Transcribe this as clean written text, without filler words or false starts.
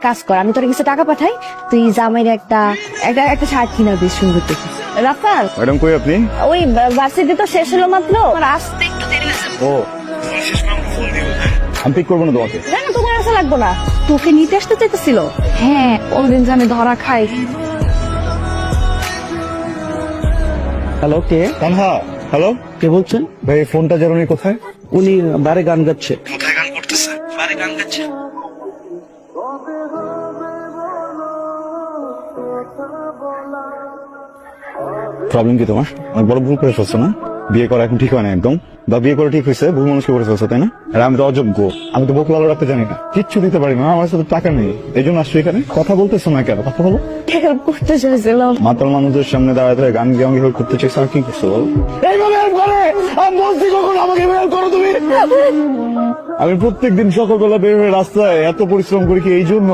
কাজ কর, আমি তোর কিছু টাকা পাঠাই, তুই জামাইরে একটা একটা একটা শার্ট কিনা দিস সুন্দর দেখে। রাফাল, ম্যাডাম কই আপনি? ওই ভার্সিটি তো শেষ হলো মাত্র, আমার আসতে একটু দেরি হয়েছে। ও আমি পিক করবো না তোমাকে। না না, তোমার আসা লাগবো না, তোকে নিতে আসতে চাইতেছিল। হ্যাঁ, ওদিন জানি ধরা খাই। হ্যালো, কে? তানহা, হ্যালো কে বলছেন? ভাই, ফোনটা জানুনি কোথায়? উনি বারে গান গাচ্ছে। কোথায় গান করতেছে? বারে গান গাচ্ছে। প্রবলেম কি তোমার? অনেক বড় ভুল করে ফেলছো না? বিয়ে করা এখন ঠিক হয় না একদম, বা বিয়ে করা ঠিক হয়েছে, ভুল মানুষকে করে ফেলছো, তাই না? আর আমি তো অযোগ্য, আমি তো বকলালো রাখতে জানি না, কিচ্ছু দিতে পারি না, আমার সাথে টাকা নেই, এই জন্য আসছো এখানে। কথা বলতেছো না কেন? কথা বলো। হেল্প করতে চাইছিলাম। মাতাল মানুষদের সামনে দাঁড়ায় দাঁড়ায় গান গেয়ে হেল্প করতে চাইছো, আর কি করছো বলো? এইভাবে হেল্প করে আমি বলছি কখন আমাকে হেল্প করো তুমি? আমি প্রত্যেকদিন সকালবেলা বের হয়ে রাস্তায় এত পরিশ্রম করি কি এই জন্য